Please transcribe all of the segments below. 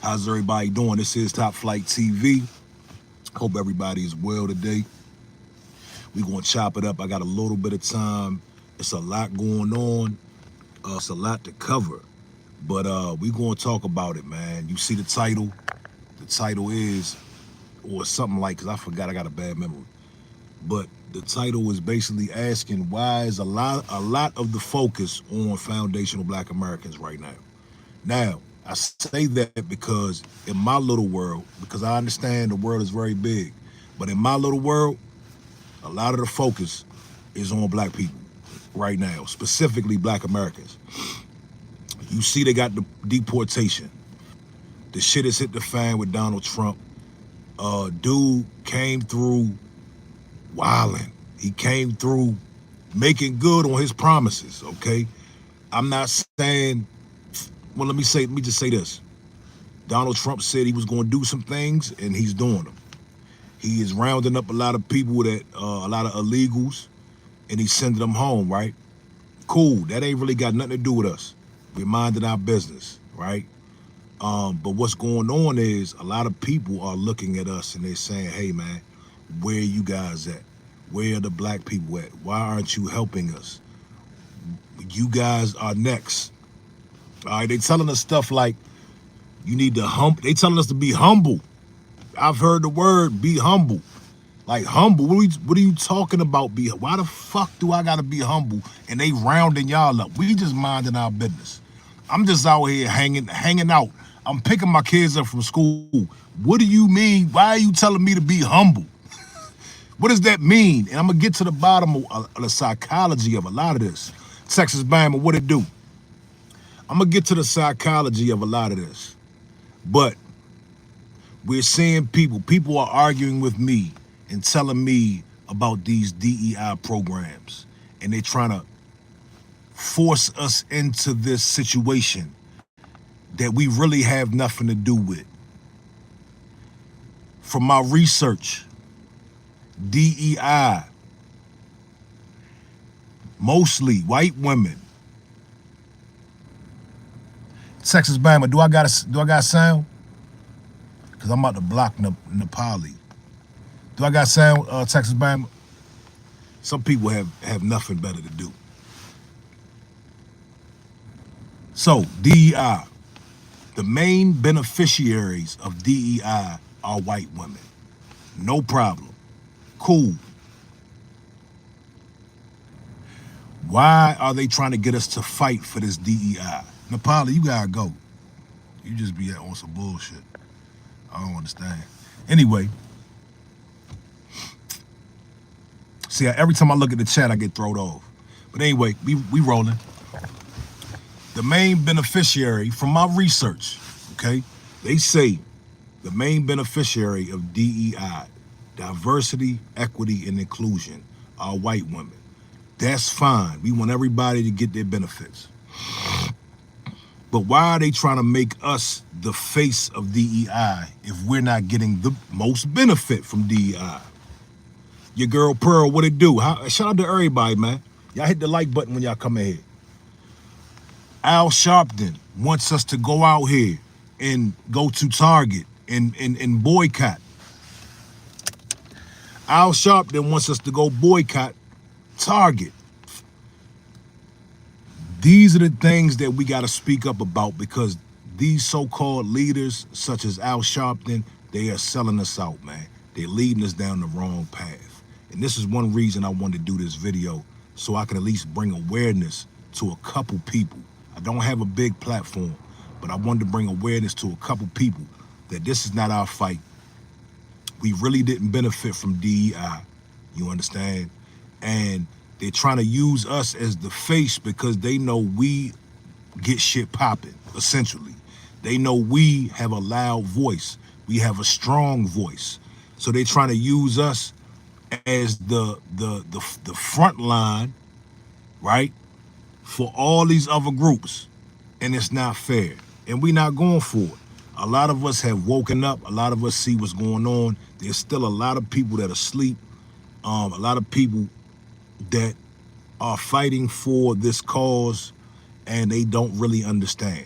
How's everybody doing? This is Top Flight TV. Hope everybody is well today. We're going to chop it up. I got a little bit of time. It's a lot going on. It's a lot to cover. But we're going to talk about it, man. You see the title? The title is, or something like, because I forgot, I got a bad memory. But the title is basically asking, why is a lot of the focus on foundational Black Americans right now? Now, I say that because in my little world, because I understand the world is very big, but in my little world, a lot of the focus is on Black people right now, specifically Black Americans. You see they got the deportation. The shit has hit the fan with Donald Trump. Dude came through wilding. He came through making good on his promises, okay? I'm not saying, well, let me just say this. Donald Trump said he was going to do some things, and he's doing them. He is rounding up a lot of people that, a lot of illegals, and he's sending them home, right? Cool, that ain't really got nothing to do with us. We're minding our business, right? But what's going on is a lot of people are looking at us and they're saying, hey, man, where are you guys at? Where are the Black people at? Why aren't you helping us? You guys are next. All right, they telling us stuff like, you need to they telling us to be humble. I've heard the word be humble. Like humble, what are you talking about? Why the fuck do I gotta be humble? And they rounding y'all up. We just minding our business. I'm just out here hanging out. I'm picking my kids up from school. What do you mean? Why are you telling me to be humble? What does that mean? And I'm gonna get to the bottom of the psychology of a lot of this. Texas Bama, what it do? I'm gonna get to the psychology of a lot of this. But we're seeing people are arguing with me and telling me about these DEI programs. And they're trying to force us into this situation that we really have nothing to do with. From my research, DEI, mostly white women. Texas Bama, do I got sound? Because I'm about to block Nepali. Do I got sound, Texas Bama? Some people have nothing better to do. So, DEI. The main beneficiaries of DEI are white women. No problem. Cool. Why are they trying to get us to fight for this DEI? Nepali, you gotta go. You just be on some bullshit. I don't understand. Anyway, see, every time I look at the chat, I get thrown off. But anyway, we rolling. The main beneficiary, from my research, okay, they say the main beneficiary of DEI, diversity, equity, and inclusion, are white women. That's fine. We want everybody to get their benefits. But why are they trying to make us the face of DEI if we're not getting the most benefit from DEI? Your girl Pearl, what it do? Shout out to everybody, man. Y'all hit the like button when y'all come in here. Al Sharpton wants us to go out here and go to Target and boycott. Al Sharpton wants us to go boycott Target. These are the things that we got to speak up about, because these so-called leaders, such as Al Sharpton, they are selling us out, man. They're leading us down the wrong path. And this is one reason I wanted to do this video, so I can at least bring awareness to a couple people. I don't have a big platform, but I wanted to bring awareness to a couple people that this is not our fight. We really didn't benefit from DEI, you understand? And they're trying to use us as the face because they know we get shit popping, essentially. They know we have a loud voice. We have a strong voice. So they're trying to use us as the front line, right, for all these other groups. And it's not fair. And we're not going for it. A lot of us have woken up. A lot of us see what's going on. There's still a lot of people that are asleep. A lot of people that are fighting for this cause and they don't really understand.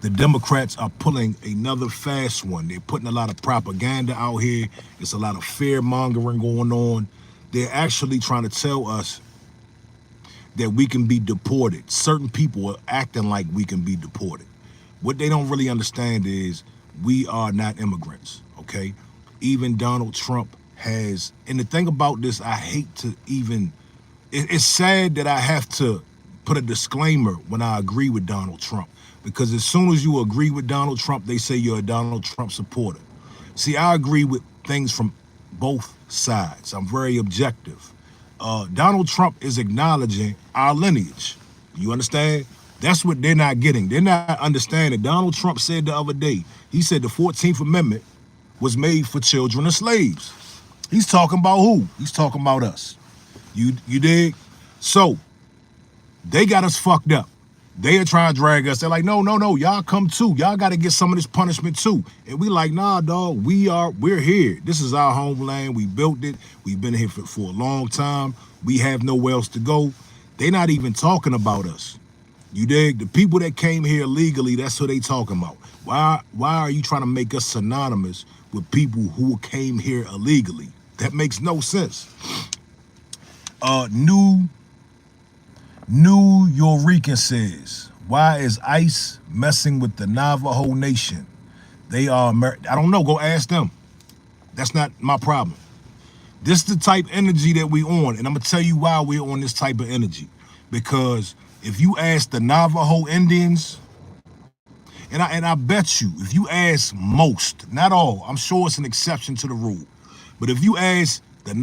The Democrats are pulling another fast one. They're putting a lot of propaganda out here. There's a lot of fear mongering going on. They're actually trying to tell us that we can be deported. Certain people are acting like we can be deported. What they don't really understand is we are not immigrants, okay? Even Donald Trump has, and the thing about this, I hate to even, it's sad that I have to put a disclaimer when I agree with Donald Trump, because as soon as you agree with Donald Trump, they say you're a Donald Trump supporter. See, I agree with things from both sides. I'm very objective. Donald Trump is acknowledging our lineage. You understand? That's what they're not getting. They're not understanding. Donald Trump said the other day, he said the 14th Amendment was made for children of slaves. He's talking about who? He's talking about us. You dig? So they got us fucked up. They are trying to drag us. They're like, no, y'all come too. Y'all got to get some of this punishment too. And we like, nah, dog, we're here. This is our homeland. We built it. We've been here for a long time. We have nowhere else to go. They're not even talking about us. You dig? The people that came here illegally, that's what they talking about. Why are you trying to make us synonymous with people who came here illegally? That makes no sense. New Eureka says, why is ICE messing with the Navajo Nation? They are I don't know, go ask them. That's not my problem. This is the type of energy that we on, and I'm gonna tell you why we're on this type of energy. Because if you ask the Navajo Indians, and I bet you, if you ask most, not all, I'm sure it's an exception to the rule, but if you ask the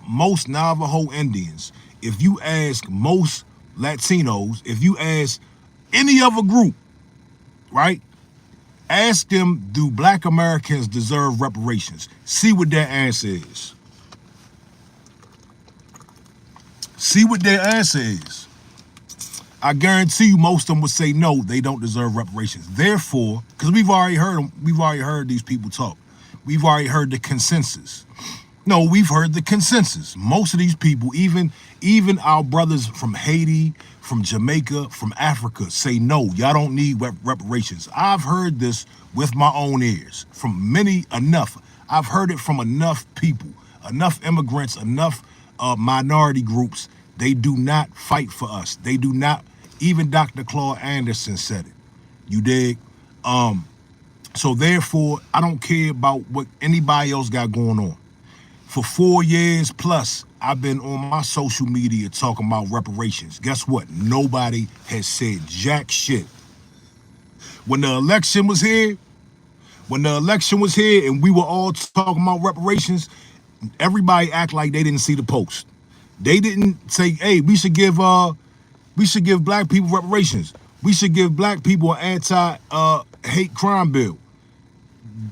most Navajo Indians, if you ask most Latinos, if you ask any other group, right? Ask them, do Black Americans deserve reparations? See what their answer is. See what their answer is. I guarantee you most of them would say no, they don't deserve reparations. Therefore, because we've already heard these people talk. We've already heard the consensus. No, we've heard the consensus. Most of these people, even our brothers from Haiti, from Jamaica, from Africa, say no, y'all don't need reparations. I've heard this with my own ears from enough. I've heard it from enough people, enough immigrants, enough minority groups. They do not fight for us. They do not. Even Dr. Claude Anderson said it. You dig? So therefore, I don't care about what anybody else got going on. For 4 years plus, I've been on my social media talking about reparations. Guess what? Nobody has said jack shit. When the election was here, and we were all talking about reparations, everybody act like they didn't see the post. They didn't say, hey, we should give Black people reparations. We should give Black people an anti-hate crime bill.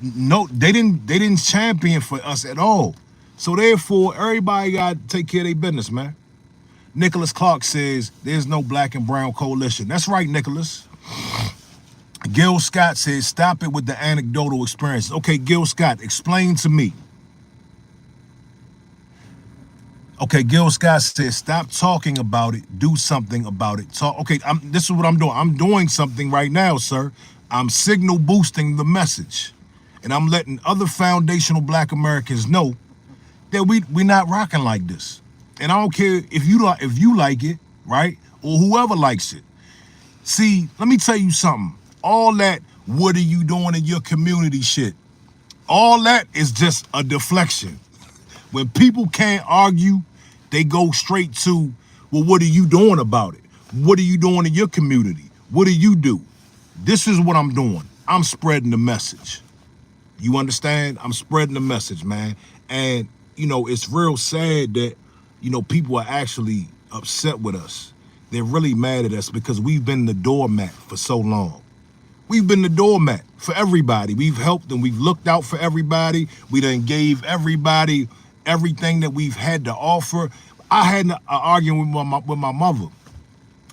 No, they didn't champion for us at all. So therefore, everybody got to take care of their business, man. Nicholas Clark says, there's no Black and brown coalition. That's right, Nicholas. Gil Scott says, stop it with the anecdotal experiences. Okay, Gil Scott, explain to me. Okay, Gil Scott says, stop talking about it, do something about it. Okay, this is what I'm doing. I'm doing something right now, sir. I'm signal boosting the message. And I'm letting other foundational Black Americans know that we're not rocking like this. And I don't care if you like it, right? Or whoever likes it. See, let me tell you something. All that, what are you doing in your community shit? All that is just a deflection. When people can't argue, they go straight to, well, what are you doing about it? What are you doing in your community? What do you do? This is what I'm doing. I'm spreading the message. You understand? I'm spreading the message, man. And, it's real sad that, people are actually upset with us. They're really mad at us because we've been the doormat for so long. We've been the doormat for everybody. We've helped and we've looked out for everybody. We done gave everybody everything that we've had to offer. I had an argument with my mother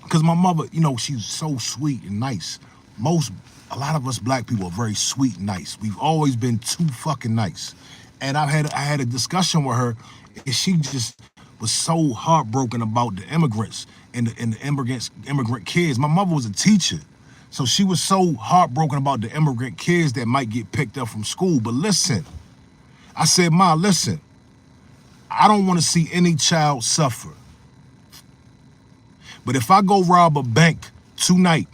because my mother, she's so sweet and nice. A lot of us Black people are very sweet and nice. We've always been too fucking nice. And I had a discussion with her, and she just was so heartbroken about the immigrants and the immigrant kids. My mother was a teacher. So she was so heartbroken about the immigrant kids that might get picked up from school. But listen, I said, Ma, listen, I don't want to see any child suffer. But if I go rob a bank tonight,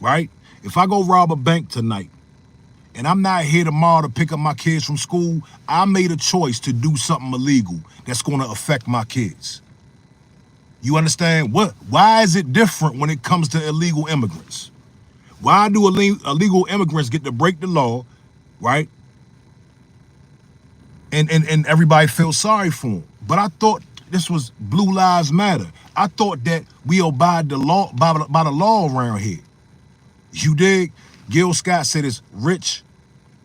right? If I go rob a bank tonight and I'm not here tomorrow to pick up my kids from school, I made a choice to do something illegal that's going to affect my kids. You understand? Why is it different when it comes to illegal immigrants? Why do illegal immigrants get to break the law, right? And everybody feels sorry for them. But I thought this was Blue Lives Matter. I thought that we obeyed the law by the law around here. You dig? Gil Scott said it's rich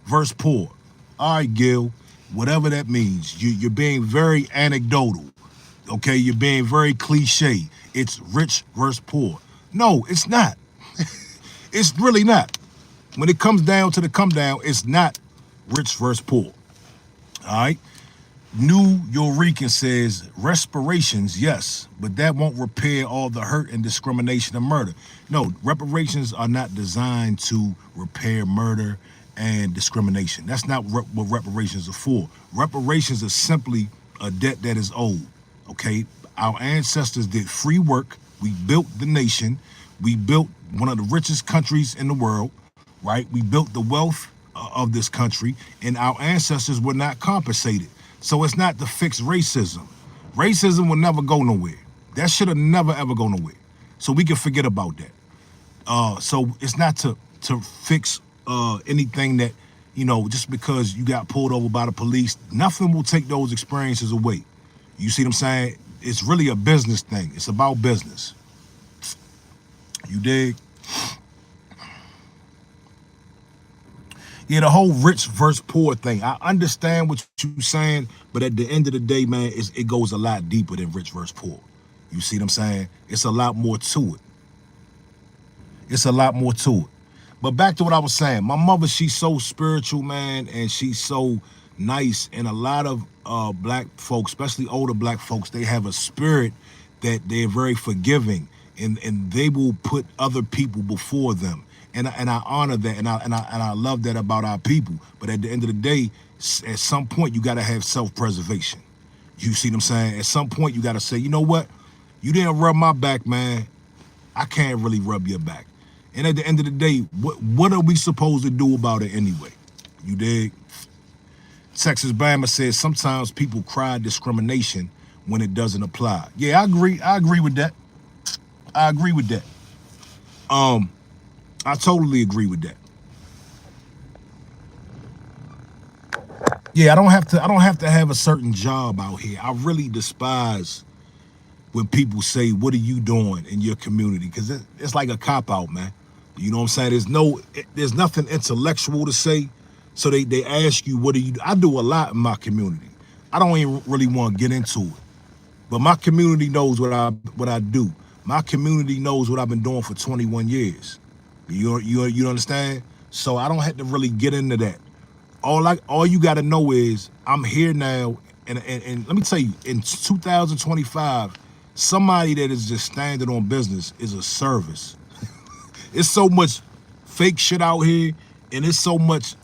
versus poor. All right, Gil, whatever that means. You're being very anecdotal. Okay, you're being very cliche. It's rich versus poor. No, it's not. It's really not. When it comes down to the come down, it's not rich versus poor. All right. New Eureka says reparations, yes, but that won't repair all the hurt and discrimination and murder. No, reparations are not designed to repair murder and discrimination. That's not what reparations are for. Reparations are simply a debt that is owed. Okay, our ancestors did free work. We built the nation. We built one of the richest countries in the world, right? We built the wealth of this country, and our ancestors were not compensated. So it's not to fix racism. Racism will never go nowhere. That should have never ever go nowhere. So we can forget about that. So it's not to fix anything that, you know, just because you got pulled over by the police, nothing will take those experiences away. You see what I'm saying? It's really a business thing. It's about business. You dig? Yeah, the whole rich versus poor thing. I understand what you're saying, but at the end of the day, man, it goes a lot deeper than rich versus poor. You see what I'm saying? It's a lot more to it. It's a lot more to it. But back to what I was saying. My mother, she's so spiritual, man, and she's so nice. And a lot of black folks, especially older black folks, they have a spirit that they're very forgiving, and they will put other people before them. And I honor that, and I love that about our people. But at the end of the day, at some point, you got to have self-preservation. You see what I'm saying? At some point, you got to say, you know what? You didn't rub my back, man. I can't really rub your back. And at the end of the day, what are we supposed to do about it anyway? You dig? Texas Bama says sometimes people cry discrimination when it doesn't apply. Yeah, I agree. I agree with that. I agree with that. I totally agree with that. Yeah, I don't have to have a certain job out here. I really despise when people say, what are you doing in your community? Because it's like a cop-out, man. You know what I'm saying? There's nothing intellectual to say. So they ask you, what do you do? I do a lot in my community. I don't even really want to get into it. But my community knows what I do. My community knows what I've been doing for 21 years. You understand? So I don't have to really get into that. All you got to know is I'm here now, and let me tell you, in 2025, somebody that is just standing on business is a service. It's so much fake shit out here, and it's so much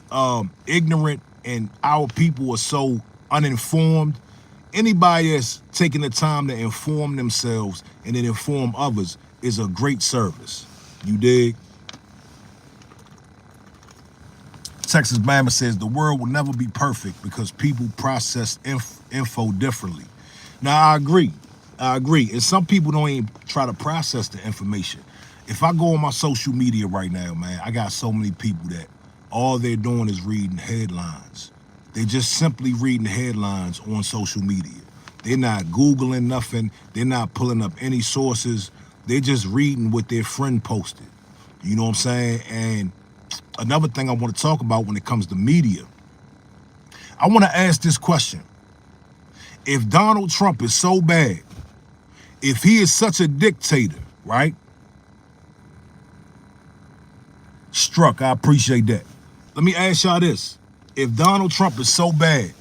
ignorant, and our people are so uninformed. Anybody that's taking the time to inform themselves and then inform others is a great service. You dig? Texas Bama says the world will never be perfect because people process info differently. Now, I agree. And some people don't even try to process the information. If I go on my social media right now, man, I got so many people that all they're doing is reading headlines. They're just simply reading headlines on social media. They're not Googling nothing. They're not pulling up any sources. They're just reading what their friend posted. You know what I'm saying? And another thing I want to talk about when it comes to media, I want to ask this question. If Donald Trump is so bad, if he is such a dictator, right? Struck, I appreciate that. Let me ask y'all this. If Donald Trump is so bad,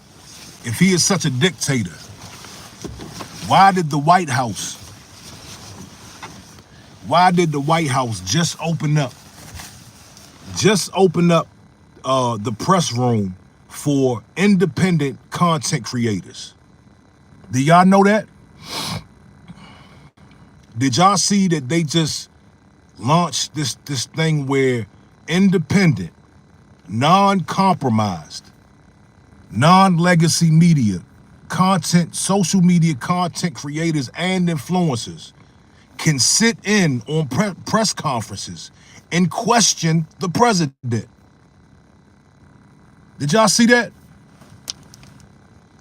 if he is such a dictator, why did the White House Why did the White House just open up the press room for independent content creators? Do y'all know that? Did y'all see that they just launched this thing where independent, non-compromised, non-legacy media, content, social media content creators and influencers can sit in on press conferences and question the president? Did y'all see that?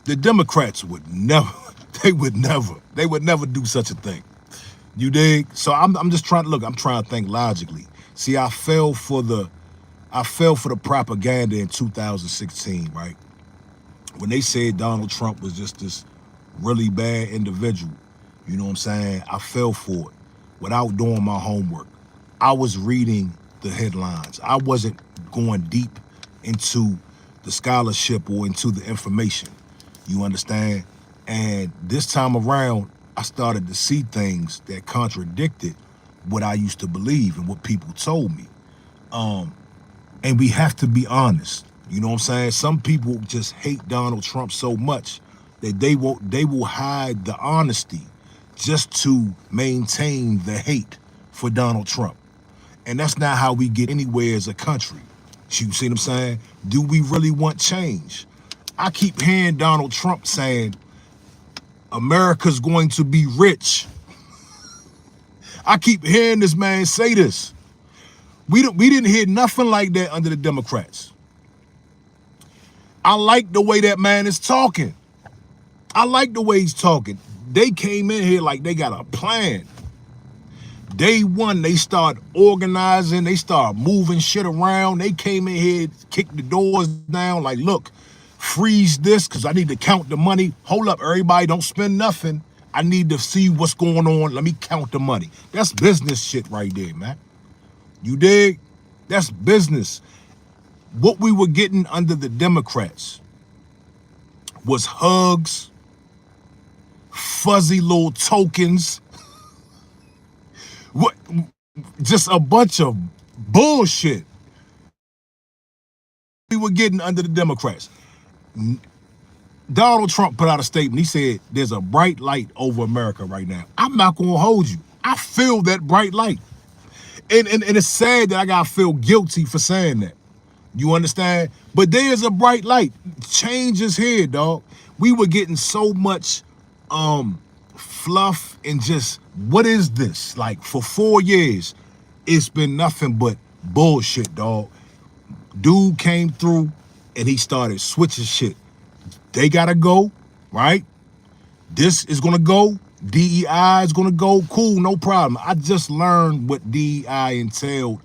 The Democrats would never, they would never do such a thing. You dig? So I'm just trying to look, I'm trying to think logically. See, I fell for the propaganda in 2016, right? When they said Donald Trump was just this really bad individual, you know what I'm saying? I fell for it without doing my homework. I was reading the headlines. I wasn't going deep into the scholarship or into the information. You understand? And this time around, I started to see things that contradicted what I used to believe and what people told me. And we have to be honest. You know what I'm saying? Some people just hate Donald Trump so much that they will hide the honesty just to maintain the hate for Donald Trump. And that's not how we get anywhere as a country. You see what I'm saying? Do we really want change? I keep hearing Donald Trump saying, America's going to be rich. I keep hearing this man say this. We didn't hear nothing like that under the Democrats. I like the way that man is talking. I like the way he's talking. They came in here like they got a plan. Day one, they start organizing. They start moving shit around. They came in here, kicked the doors down like, look, freeze this because I need to count the money. Hold up, everybody, don't spend nothing. I need to see what's going on. Let me count the money. That's business shit right there, man. You dig? That's business. What we were getting under the Democrats was hugs, fuzzy little tokens, what, just a bunch of bullshit we were getting under the Democrats. Donald Trump put out a statement. He said, there's a bright light over America right now. I'm not going to hold you. I feel that bright light. And it's sad that I got to feel guilty for saying that. You understand? But there's a bright light. Change is here, dog. We were getting so much fluff and just, what is this? Like, for 4 years, it's been nothing but bullshit, dog. Dude came through and he started switching shit. They gotta go, right? This is gonna go. DEI is gonna go. Cool, no problem. I just learned what DEI entailed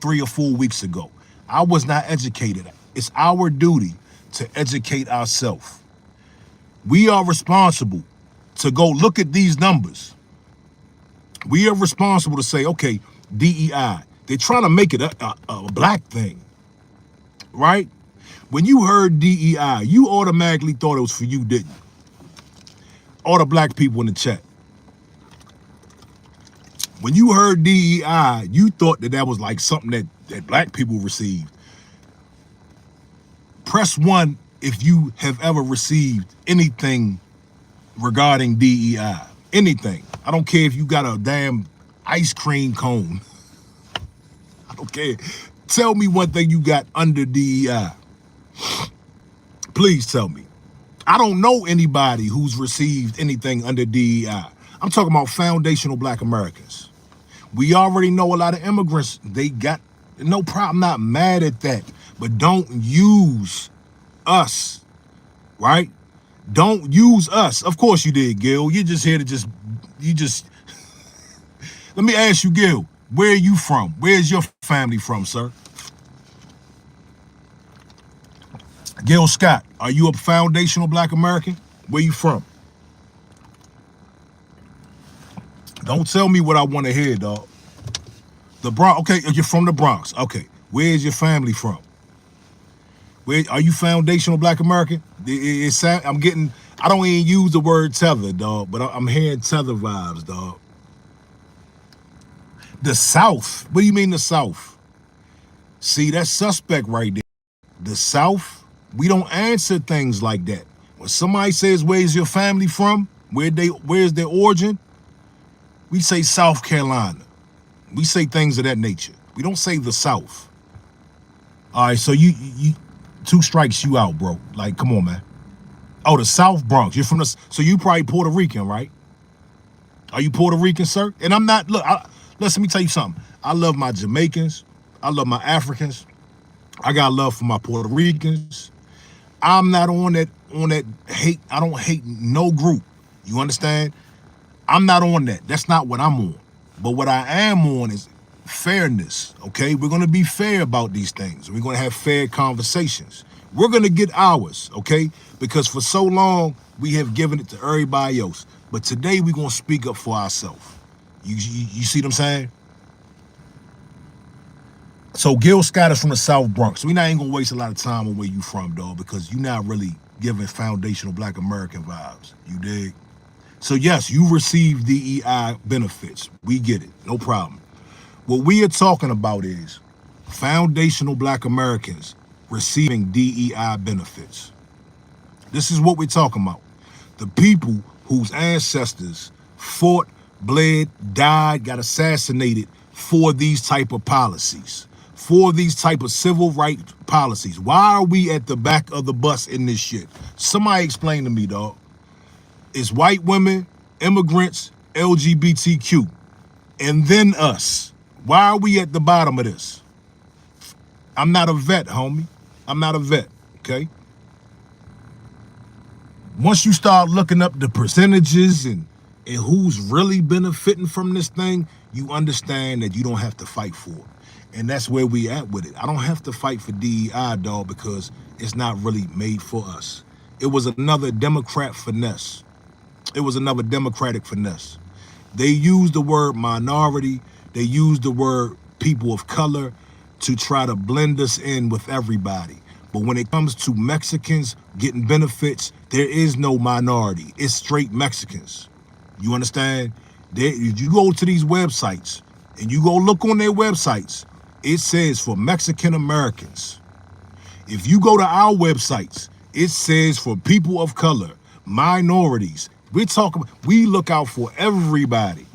3 or 4 weeks ago. I was not educated. It's our duty to educate ourselves. We are responsible to go look at these numbers. We are responsible to say, okay, DEI. They're trying to make it a black thing, right? When you heard DEI, you automatically thought it was for you, didn't you? All the black people in the chat. When you heard DEI, you thought that was like something that black people received. Press 1 if you have ever received anything regarding DEI. Anything. I don't care if you got a damn ice cream cone. I don't care. Tell me one thing you got under DEI. Please tell me. I don't know anybody who's received anything under DEI. I'm talking about foundational black Americans. We already know a lot of immigrants, they got no problem. I'm not mad at that, but don't use us, right? Don't use us. Of course you did, Gil. You're just here to let me ask you, Gil, where are you from? Where's your family from, sir? Gil Scott, are you a foundational black American? Where you from? Don't tell me what I want to hear, dog. The Bronx, okay, you're from the Bronx. Okay, where's your family from? Where are you foundational black American? I don't even use the word tether, dog, but I'm hearing tether vibes, dog. The South. What do you mean the South? See, that's suspect right there. The South, we don't answer things like that. When somebody says, where's your family from? Where's their origin? We say South Carolina. We say things of that nature. We don't say the South. All right, so you two strikes you out, bro. Like, come on, man. Oh, the South Bronx. You're from the, so you probably Puerto Rican, right? Are you Puerto Rican, sir? And I'm not, look, let me tell you something. I love my Jamaicans. I love my Africans. I got love for my Puerto Ricans. I'm not on that hate. I don't hate no group. You understand? I'm not on that. That's not what I'm on. But what I am on is fairness, okay? We're going to be fair about these things. We're going to have fair conversations. We're going to get ours, okay? Because for so long, we have given it to everybody else. But today, we're going to speak up for ourselves. You see what I'm saying? So Gil Scott is from the South Bronx. So we're not even going to waste a lot of time on where you from, dog, because you're not really giving foundational Black American vibes. You dig? So yes, you receive DEI benefits. We get it, no problem. What we are talking about is foundational Black Americans receiving DEI benefits. This is what we're talking about. The people whose ancestors fought, bled, died, got assassinated for these type of policies, for these type of civil rights policies. Why are we at the back of the bus in this shit? Somebody explain to me, dog. It's white women, immigrants, LGBTQ, and then us. Why are we at the bottom of this? I'm not a vet, homie. I'm not a vet, okay? Once you start looking up the percentages and who's really benefiting from this thing, you understand that you don't have to fight for it. And that's where we at with it. I don't have to fight for DEI, dog, because it's not really made for us. It was another Democrat finesse. It was another Democratic finesse. They used the word minority. They used the word people of color to try to blend us in with everybody. But when it comes to Mexicans getting benefits, there is no minority. It's straight Mexicans. You understand? You go to these websites and you go look on their websites, it says for Mexican Americans. If you go to our websites, it says for people of color, minorities. We look out for everybody.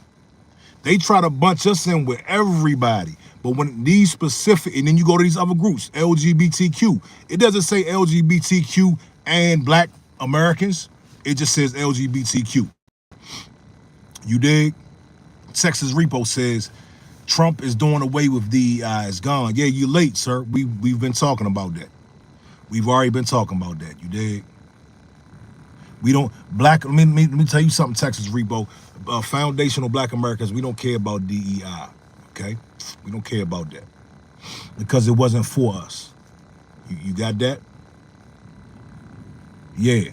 They try to bunch us in with everybody. But when these specific, and then you go to these other groups, LGBTQ, it doesn't say LGBTQ and Black Americans. It just says LGBTQ. You dig? Texas Repo says, Trump is doing away with DEI. It's gone. Yeah, you're late, sir. We've been talking about that. We've already been talking about that. You dig? We don't, let me tell you something, Texas Repo. Foundational Black Americans, we don't care about DEI, okay? We don't care about that because it wasn't for us. You got that? Yeah.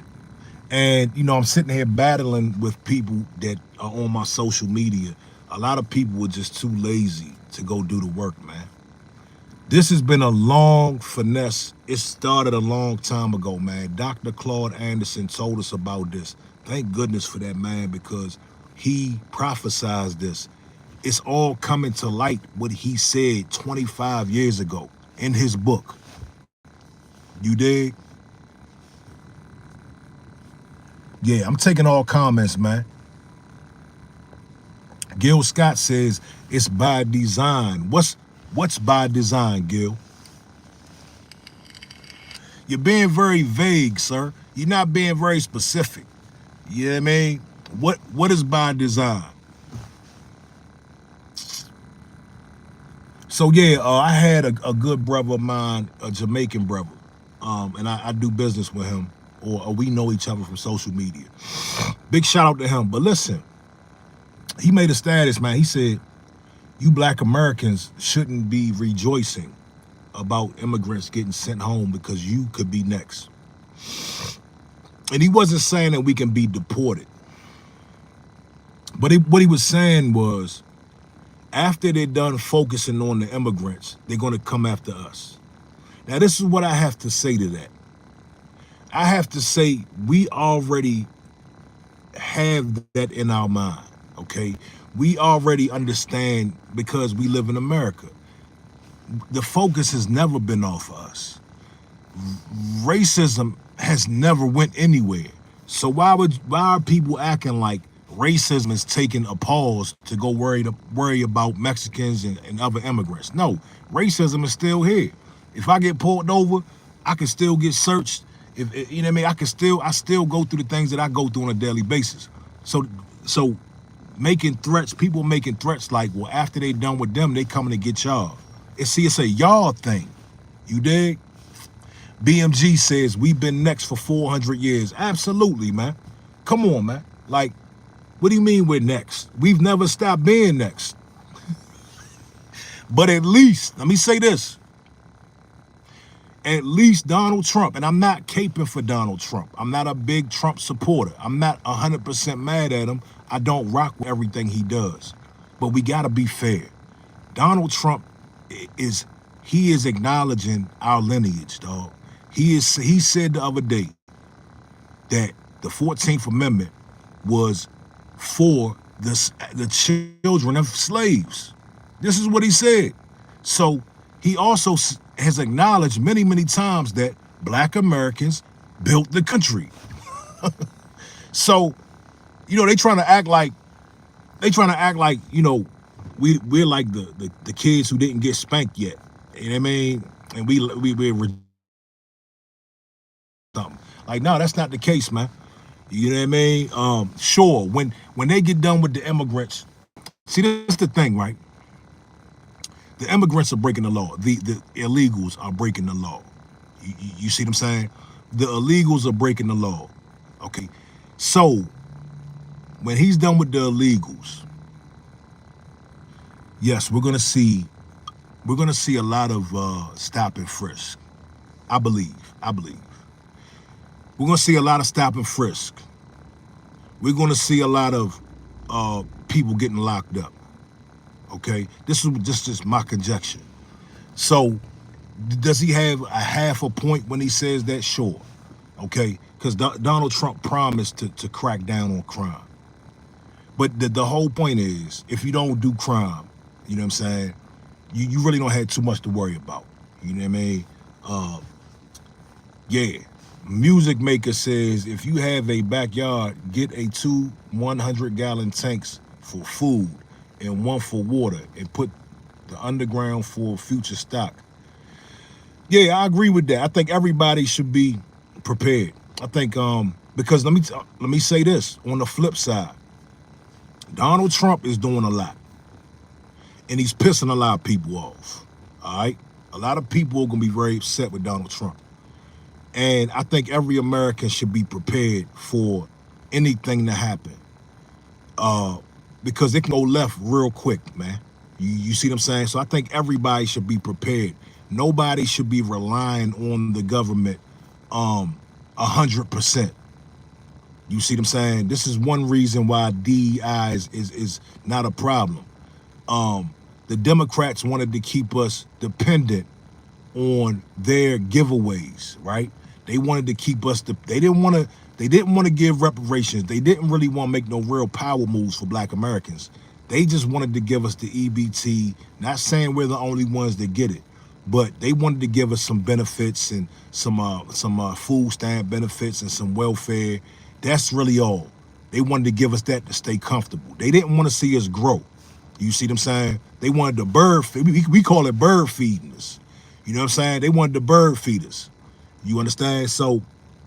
And, you know, I'm sitting here battling with people that are on my social media. A lot of people were just too lazy to go do the work, man. This has been a long finesse. It started a long time ago, man. Dr. Claude Anderson told us about this. Thank goodness for that, man, because he prophesied this. It's all coming to light what he said 25 years ago in his book. You dig? Yeah, I'm taking all comments, man. Gil Scott says it's by design. What's by design, Gil? You're being very vague, sir. You're not being very specific. You know what I mean? What is by design? So yeah, I had a good brother of mine, a Jamaican brother, and I do business with him, or we know each other from social media. Big shout out to him. But listen, he made a status, man. He said, you Black Americans shouldn't be rejoicing about immigrants getting sent home because you could be next. And he wasn't saying that we can be deported. But what he was saying was, after they're done focusing on the immigrants, they're going to come after us. Now, this is what I have to say to that. I have to say we already have that in our mind, okay? We already understand because we live in America. The focus has never been off of us. Racism has never went anywhere. So why are people acting like racism is taking a pause to go worry about Mexicans and other immigrants? No, racism is still here. If I get pulled over, I can still get searched. If you know what I mean, I still go through the things that I go through on a daily basis. So making threats, people making threats like, well, after they done with them, they coming to get y'all. It's a y'all thing. You dig? BMG says we've been next for 400 years. Absolutely, man. Come on, man. Like, what do you mean we're next? We've never stopped being next. But at least, let me say this. At least Donald Trump, and I'm not caping for Donald Trump. I'm not a big Trump supporter. I'm not 100% mad at him. I don't rock with everything he does. But we got to be fair. Donald Trump is acknowledging our lineage, dog. He said the other day that the 14th Amendment was for the children of slaves. This is what he said. So he also has acknowledged many, many times that Black Americans built the country. So, you know, they trying to act like, you know, we're like the kids who didn't get spanked yet. You know what I mean? And we're something. Like, no, that's not the case, man. You know what I mean? Sure, when they get done with the immigrants, see, that's the thing, right? The immigrants are breaking the law. The illegals are breaking the law. You see what I'm saying? The illegals are breaking the law. Okay, so when he's done with the illegals, yes, we're gonna see a lot of stop and frisk. I believe. We're gonna see a lot of stop and frisk. We're gonna see a lot of people getting locked up. Okay, this is just my conjecture. So, does he have a half a point when he says that? Sure. Okay, because Donald Trump promised to crack down on crime. But the whole point is, if you don't do crime, you know what I'm saying, you really don't have too much to worry about. You know what I mean? Yeah. Music Maker says, if you have a backyard, get a 2 100-gallon tanks for food and 1 for water and put the underground for future stock. Yeah, I agree with that. I think everybody should be prepared. I think because let me say this, on the flip side, Donald Trump is doing a lot. And he's pissing a lot of people off. All right? A lot of people are going to be very upset with Donald Trump. And I think every American should be prepared for anything to happen. Because it can go left real quick, man. You see what I'm saying? So I think everybody should be prepared. Nobody should be relying on the government 100%. You see what I'm saying? This is one reason why DEI is not a problem. The Democrats wanted to keep us dependent on their giveaways, right? They wanted to keep us, they didn't want to give reparations. They didn't really want to make no real power moves for Black Americans. They just wanted to give us the EBT, not saying we're the only ones that get it, but they wanted to give us some benefits and some food stamp benefits and some welfare. That's really all. They wanted to give us that to stay comfortable. They didn't want to see us grow. You see what I'm saying? They wanted the bird feed. We call it bird feeding us. You know what I'm saying? They wanted the bird feeders. You understand? So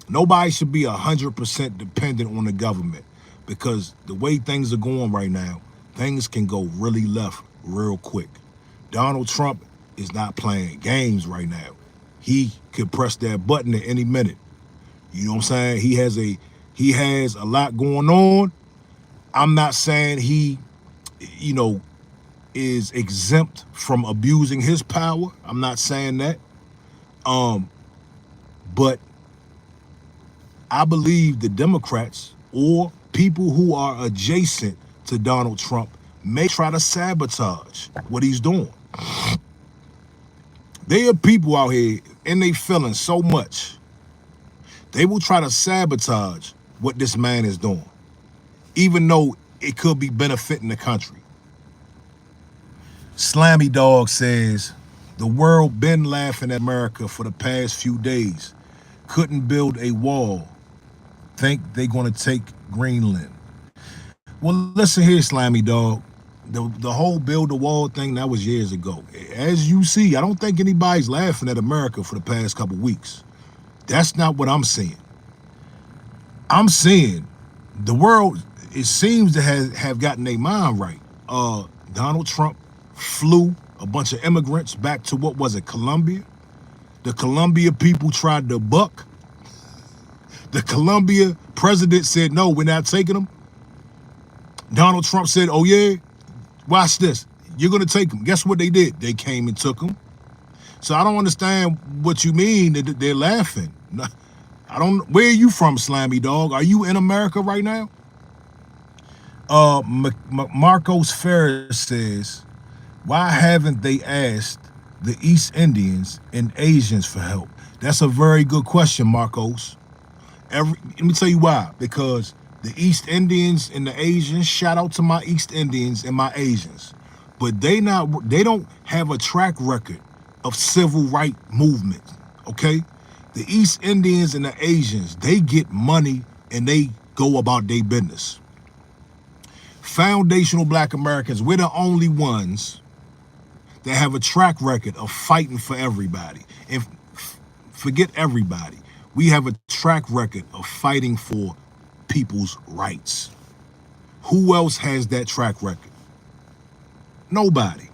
nobody should be 100% dependent on the government, because the way things are going right now, things can go really left real quick. Donald Trump is not playing games right now. He could press that button at any minute. You know what I'm saying? He has a lot going on. I'm not saying he, you know, is exempt from abusing his power. I'm not saying that. But I believe the Democrats or people who are adjacent to Donald Trump may try to sabotage what he's doing. There are people out here and they feeling so much. They will try to sabotage what this man is doing, even though it could be benefiting the country. Slammy Dog says, the world been laughing at America for the past few days. Couldn't build a wall. Think they gonna take Greenland. Well, listen here, Slammy Dog. The whole build a wall thing, that was years ago. As you see, I don't think anybody's laughing at America for the past couple weeks. That's not what I'm seeing. I'm seeing the world, it seems to have gotten their mind right. Donald Trump flew a bunch of immigrants back to, what was it, Colombia? The Colombia people tried to buck. The Colombia president said, no, we're not taking them. Donald Trump said, oh yeah, watch this. You're gonna take them. Guess what they did? They came and took them. So I don't understand what you mean that they're laughing. I don't, where are you from, Slammy Dog? Are you in America right now? Marcos Ferris says, why haven't they asked the East Indians and Asians for help? That's a very good question, Marcos. Let me tell you why. Because the East Indians and the Asians, shout out to my East Indians and my Asians, but they don't have a track record of civil rights movement, okay? The East Indians and the Asians, they get money and they go about their business. Foundational Black Americans, we're the only ones that have a track record of fighting for everybody. And forget everybody. We have a track record of fighting for people's rights. Who else has that track record? Nobody.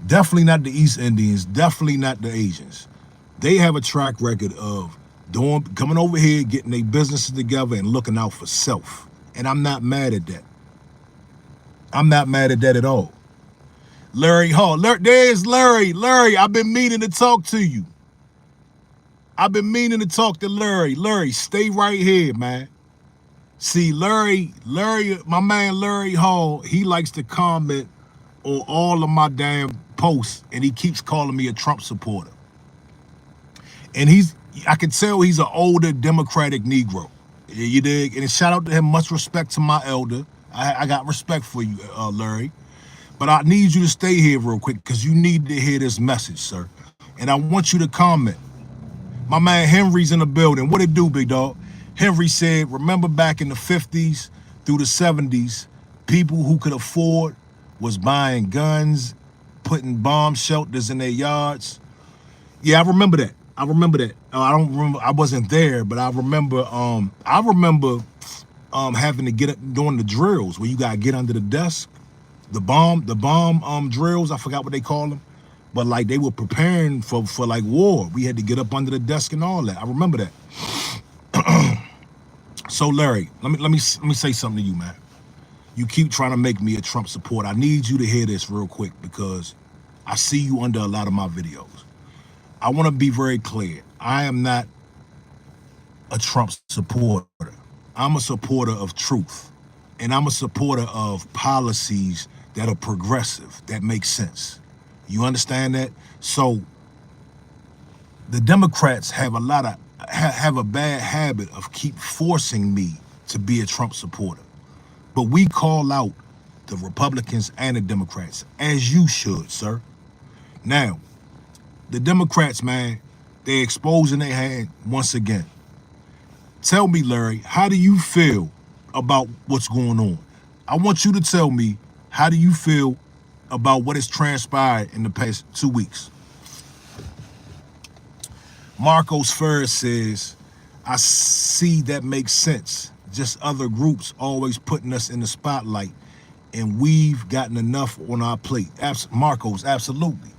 Definitely not the East Indians, definitely not the Asians. They have a track record of coming over here, getting their businesses together and looking out for self. And I'm not mad at that. I'm not mad at that at all. Larry Hall, there's Larry. Larry, I've been meaning to talk to you. I've been meaning to talk to Larry. Larry, stay right here, man. See, Larry, my man Larry Hall, he likes to comment on all of my damn posts, and he keeps calling me a Trump supporter. And I can tell he's an older Democratic Negro. You dig? And shout out to him, much respect to my elder. I got respect for you, Larry. But I need you to stay here real quick because you need to hear this message, sir. And I want you to comment. My man Henry's in the building. What it do, big dog? Henry said, remember back in the 50s through the 70s, people who could afford was buying guns, putting bomb shelters in their yards. Yeah, I remember that. I don't remember, I wasn't there, but I remember having to get doing the drills where you gotta get under the desk. The bomb drills, I forgot what they call them. But like they were preparing for like war. We had to get up under the desk and all that. I remember that. So Larry, let me say something to you, man. You keep trying to make me a Trump supporter. I need you to hear this real quick because I see you under a lot of my videos. I want to be very clear. I am not a Trump supporter. I'm a supporter of truth. And I'm a supporter of policies that are progressive, that make sense. You understand that? So the Democrats have a bad habit of keep forcing me to be a Trump supporter. But we call out the Republicans and the Democrats, as you should, sir. Now, the Democrats, man, they're exposing their hand once again. Tell me, Larry, how do you feel about what's going on? I want you to tell me, how do you feel about what has transpired in the past 2 weeks? Marcos Ferris says, I see that makes sense. Just other groups always putting us in the spotlight, and we've gotten enough on our plate. Marcos, absolutely.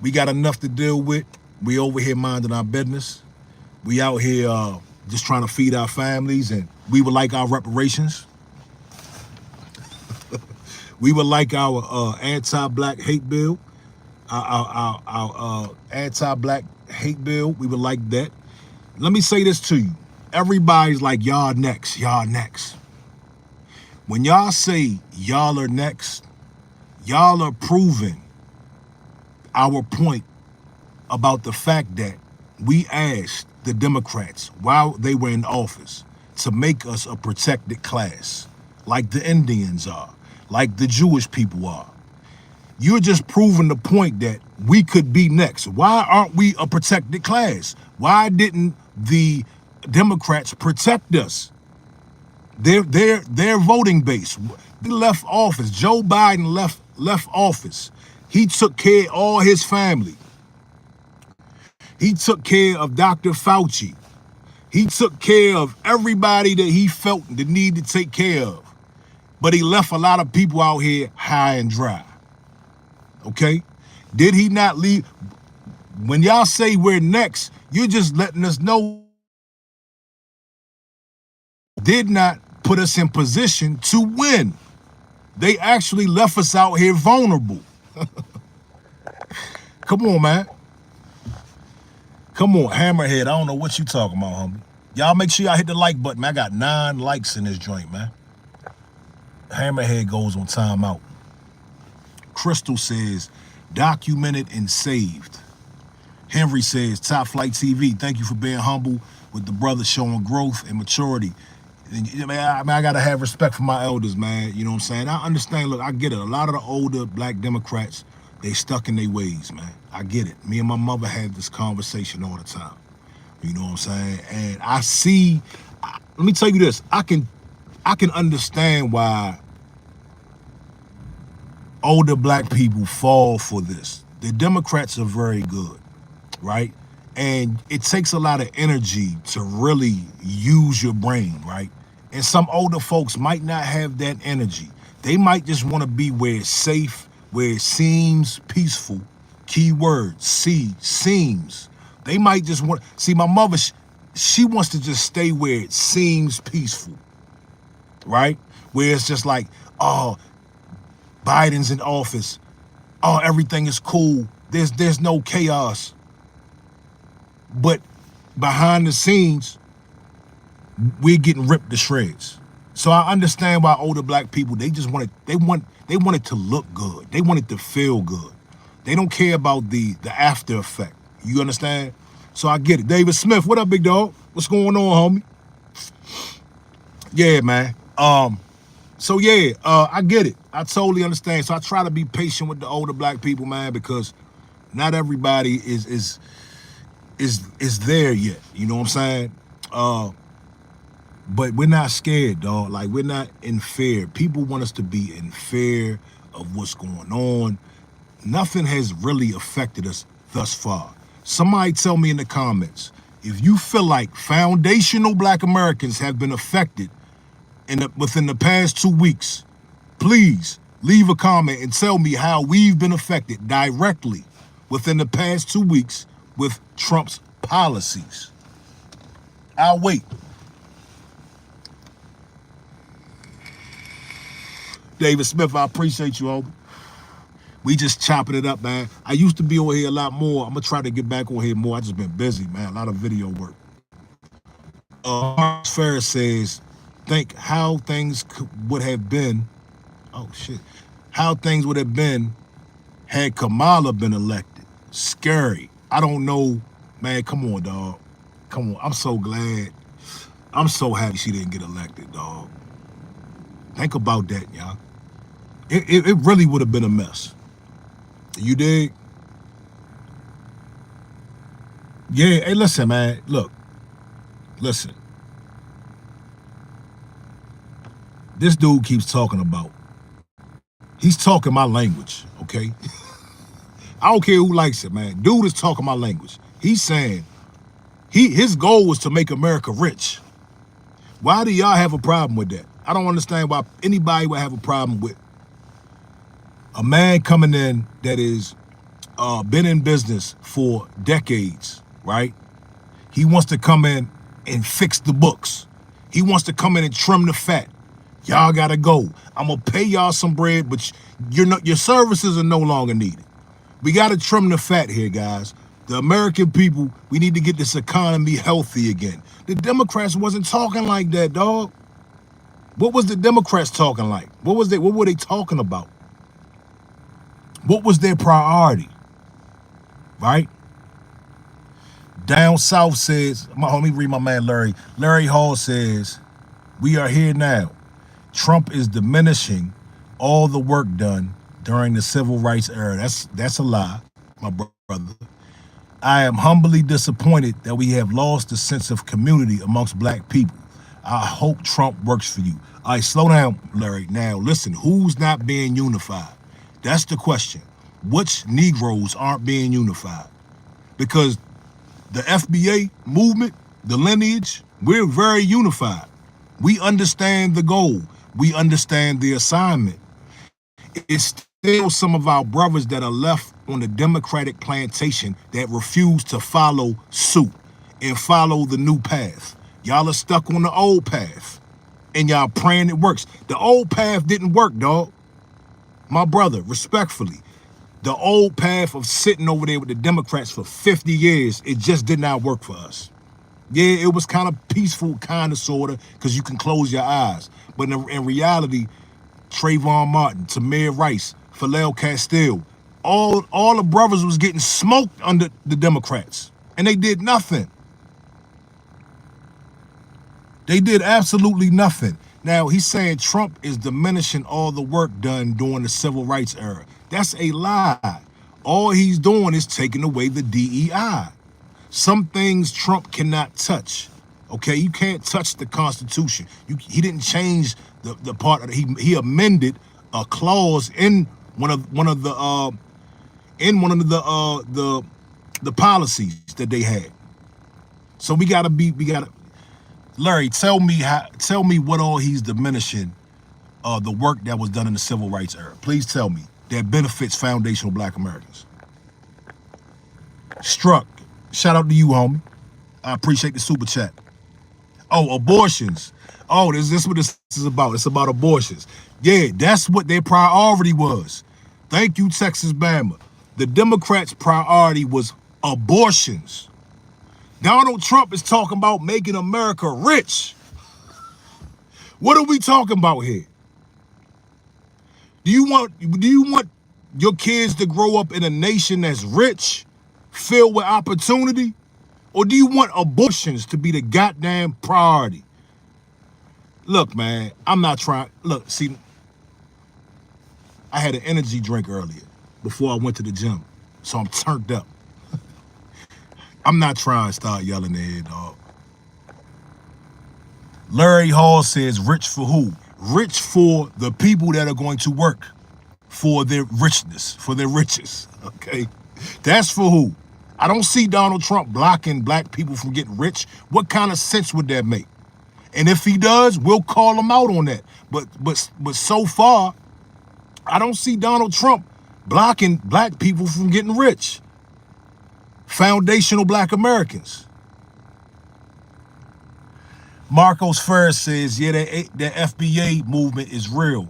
We got enough to deal with. We over here minding our business. We out here just trying to feed our families, and we would like our reparations. We would like our anti-black hate bill, our anti-black hate bill. We would like that. Let me say this to you. Everybody's like, y'all next, y'all next. When y'all say y'all are next, y'all are proving our point about the fact that we asked the Democrats while they were in office to make us a protected class. like the Indians are, like the Jewish people are. You're just proving the point that we could be next. Why aren't we a protected class? Why didn't the Democrats protect us? Their voting base. They left office. Joe Biden left office. He took care of all his family. He took care of Dr. Fauci. He took care of everybody that he felt the need to take care of. But he left a lot of people out here high and dry. Okay? Did he not leave? When y'all say we're next, you're just letting us know did not put us in position to win. They actually left us out here vulnerable. Come on, man. Come on, Hammerhead. I don't know what you talking about, homie. Y'all make sure y'all hit the like button, man. I got 9 likes in this joint, man. Hammerhead goes on timeout. Crystal says, documented and saved. Henry says, Top Flight TV, thank you for being humble with the brothers showing growth and maturity. And, I got to have respect for my elders, man. You know what I'm saying? I understand. Look, I get it. A lot of the older black Democrats, they stuck in their ways, man. I get it. Me and my mother had this conversation all the time. You know what I'm saying? And I see, let me tell you this. I can understand why older black people fall for this. The Democrats are very good, right? And it takes a lot of energy to really use your brain, right? And some older folks might not have that energy. They might just want to be where it's safe, where it seems peaceful. Key word, seems. They might just want, see, my mother, she wants to just stay where it seems peaceful, right? Where it's just like, oh, Biden's in office. Oh, everything is cool. There's no chaos. But behind the scenes, we're getting ripped to shreds. So I understand why older black people, they want it to look good. They want it to feel good. They don't care about the after effect. You understand? So I get it. David Smith, what up, big dog? What's going on, homie? Yeah, man. So yeah, I get it. I totally understand. So I try to be patient with the older black people, man, because not everybody is there yet. You know what I'm saying? But we're not scared, dog. Like, we're not in fear. People want us to be in fear of what's going on. Nothing has really affected us thus far. Somebody tell me in the comments, if you feel like foundational black Americans have been affected within the past 2 weeks, please leave a comment and tell me how we've been affected directly within the past 2 weeks with Trump's policies. I'll wait. David Smith, I appreciate you, homie. We just chopping it up, man. I used to be on here a lot more. I'm going to try to get back on here more. I just been busy, man. A lot of video work. Ferris says, think how things would have been. Oh, shit. How things would have been had Kamala been elected. Scary. I don't know. Man, come on, dog. Come on. I'm so glad. I'm so happy she didn't get elected, dog. Think about that, y'all. It really would have been a mess. You dig? Yeah, hey, listen, man. Look. Listen. This dude keeps talking about. He's talking my language, okay? I don't care who likes it, man. Dude is talking my language. He's saying his goal was to make America rich. Why do y'all have a problem with that? I don't understand why anybody would have a problem with a man coming in that is been in business for decades, right? He wants to come in and fix the books. He wants to come in and trim the fat. Y'all gotta go. I'm gonna pay y'all some bread, but your services are no longer needed. We gotta trim the fat here, guys. The American people, we need to get this economy healthy again. The Democrats wasn't talking like that, dog. What was the Democrats talking like? What were they talking about? What was their priority? Right? Down South says, let me read my man Larry. Larry Hall says, we are here now. Trump is diminishing all the work done during the civil rights era. That's a lie, my brother. I am humbly disappointed that we have lost the sense of community amongst black people. I hope Trump works for you. All right, slow down, Larry. Now, listen, who's not being unified? That's the question. Which Negroes aren't being unified? Because the FBA movement, the lineage, we're very unified. We understand the goal. We understand the assignment. It's still some of our brothers that are left on the Democratic plantation that refuse to follow suit and follow the new path. Y'all are stuck on the old path and y'all praying it works. The old path didn't work, dog. My brother, respectfully, the old path of sitting over there with the Democrats for 50 years, it just did not work for us. Yeah, it was kind of peaceful, kind of, sort of, because you can close your eyes. But in reality, Trayvon Martin, Tamir Rice, Philel Castile, all the brothers was getting smoked under the Democrats. And they did nothing. They did absolutely nothing. Now, he's saying Trump is diminishing all the work done during the civil rights era. That's a lie. All he's doing is taking away the DEI. Some things Trump cannot touch. Okay, you can't touch the Constitution. He didn't change the part of he amended a clause in one of the policies that they had. So we gotta Larry, tell me what all he's diminishing the work that was done in the civil rights era. Please tell me that benefits foundational black Americans. Struck. Shout out to you, homie. I appreciate the super chat. Oh, abortions. Oh, this is what this is about. It's about abortions. Yeah, that's what their priority was. Thank you, Texas Bama. The Democrats' priority was abortions. Donald Trump is talking about making America rich. What are we talking about here? Do you want your kids to grow up in a nation that's rich, filled with opportunity? Or do you want abortions to be the goddamn priority? Look, man, I'm not trying. Look, see, I had an energy drink earlier before I went to the gym, so I'm turned up. I'm not trying to start yelling there, dog. Larry Hall says, rich for who? Rich for the people that are going to work for their richness, for their riches, okay? That's for who? I don't see Donald Trump blocking black people from getting rich. What kind of sense would that make? And if he does, we'll call him out on that. But so far, I don't see Donald Trump blocking black people from getting rich. Foundational black Americans. Marcos Ferris says, yeah, the FBA movement is real.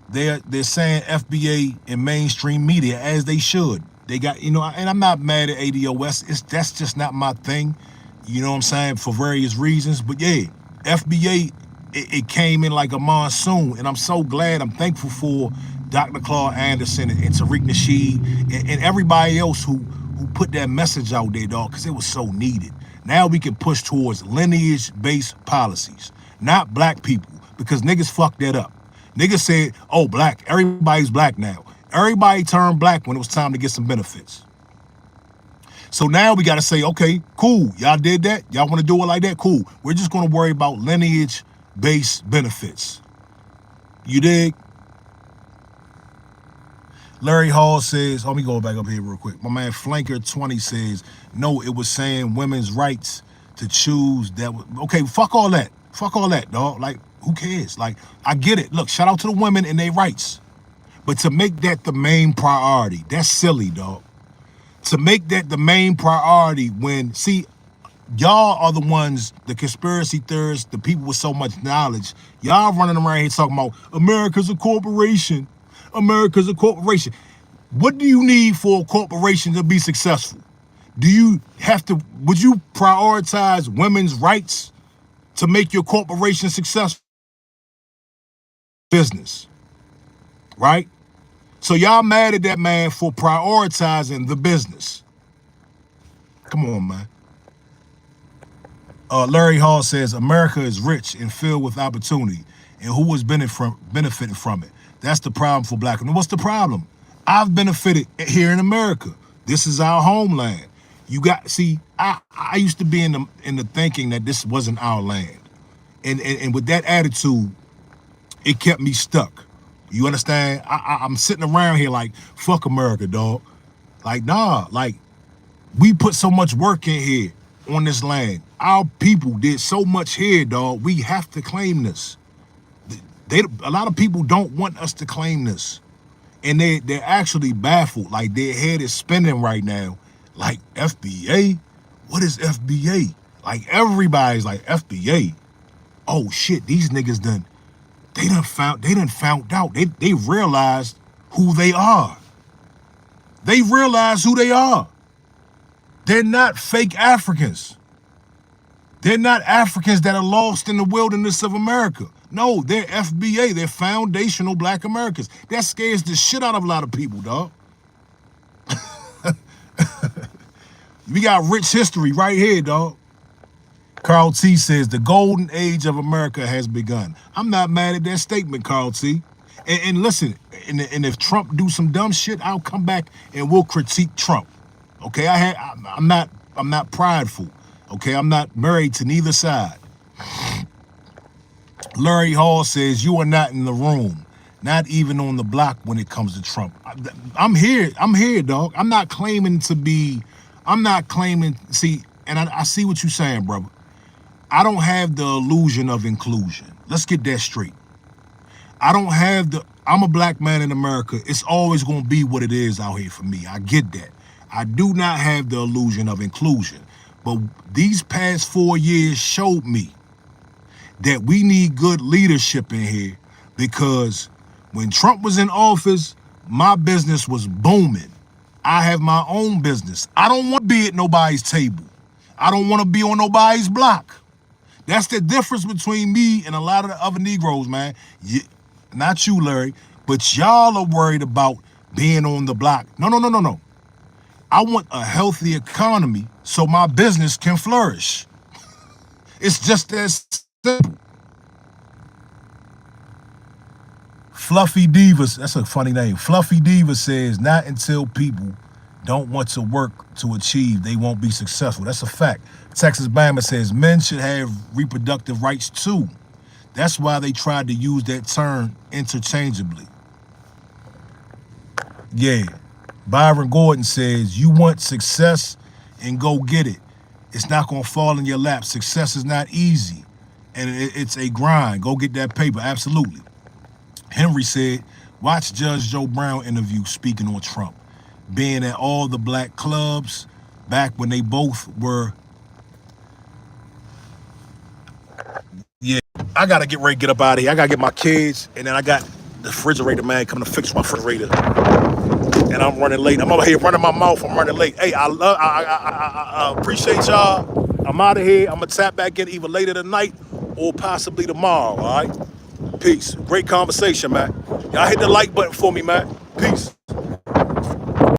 They're saying FBA in mainstream media, as they should. They got, and I'm not mad at ADOS. That's just not my thing. You know what I'm saying? For various reasons. But yeah, FBA, it came in like a monsoon. And I'm so glad, I'm thankful for Dr. Claude Anderson and Tariq Nasheed and everybody else who put that message out there, dog, because it was so needed. Now we can push towards lineage-based policies, not black people, because niggas fucked that up. Niggas said, oh, black, everybody's black now. Everybody turned black when it was time to get some benefits. So now we got to say, okay, cool. Y'all did that. Y'all want to do it like that? Cool. We're just going to worry about lineage-based benefits. You dig? Larry Hall says, let me go back up here real quick. My man Flanker20 says, no, it was saying women's rights to choose that. Okay, fuck all that. Fuck all that, dog. Like, who cares? Like, I get it. Look, shout out to the women and their rights. But to make that the main priority, that's silly, dog. To make that the main priority when, see, y'all are the ones, the conspiracy theorists, the people with so much knowledge, y'all running around here talking about America's a corporation. America's a corporation. What do you need for a corporation to be successful? Do you have to, would you prioritize women's rights to make your corporation successful? Business, right? So y'all mad at that man for prioritizing the business. Come on, man. Larry Hall says, America is rich and filled with opportunity. And who was benefiting from it? That's the problem for black women. What's the problem? I've benefited here in America. This is our homeland. You got, see, I used to be in the thinking that this wasn't our land. And with that attitude, it kept me stuck. You understand? I'm sitting around here like, fuck America, dog. Like, nah, like, we put so much work in here on this land. Our people did so much here, dog. We have to claim this. A lot of people don't want us to claim this. And they're actually baffled. Like, their head is spinning right now. Like, FBA? What is FBA? Like, everybody's like, FBA? Oh shit, these niggas they done found out. They realized who they are. They realize who they are. They're not fake Africans. They're not Africans that are lost in the wilderness of America. No, they're FBA. They're foundational black Americans. That scares the shit out of a lot of people, dog. We got rich history right here, dog. Carl T says, the golden age of America has begun. I'm not mad at that statement, Carl T. And listen, and if Trump do some dumb shit, I'll come back and we'll critique Trump. Okay, I'm not prideful. Okay, I'm not married to neither side. Larry Hall says, you are not in the room, not even on the block when it comes to Trump. I'm here, dog. I'm not claiming, see, and I see what you're saying, brother. I don't have the illusion of inclusion. Let's get that straight. I'm a black man in America. It's always going to be what it is out here for me. I get that. I do not have the illusion of inclusion. But these past 4 years showed me that we need good leadership in here, because when Trump was in office, my business was booming. I have my own business. I don't want to be at nobody's table. I don't want to be on nobody's block. That's the difference between me and a lot of the other Negroes, man. Not you, Larry, but y'all are worried about being on the block. No. I want a healthy economy so my business can flourish. It's just as simple. Fluffy Divas, that's a funny name. Fluffy Diva says, not until people don't want to work to achieve, they won't be successful. That's a fact. Texas Bama says, men should have reproductive rights too. That's why they tried to use that term interchangeably. Yeah. Byron Gordon says, you want success and go get it. It's not going to fall in your lap. Success is not easy, and it's a grind. Go get that paper. Absolutely. Henry said, watch Judge Joe Brown interview speaking on Trump, being at all the black clubs back when they both were. Yeah, I got to get ready to get up out of here. I got to get my kids, and then I got the refrigerator man coming to fix my refrigerator. And I'm running late. I'm over here running my mouth. I'm running late. Hey, I appreciate y'all. I'm out of here. I'm going to tap back in either later tonight or possibly tomorrow, all right? Peace. Great conversation, man. Y'all hit the like button for me, man. Peace.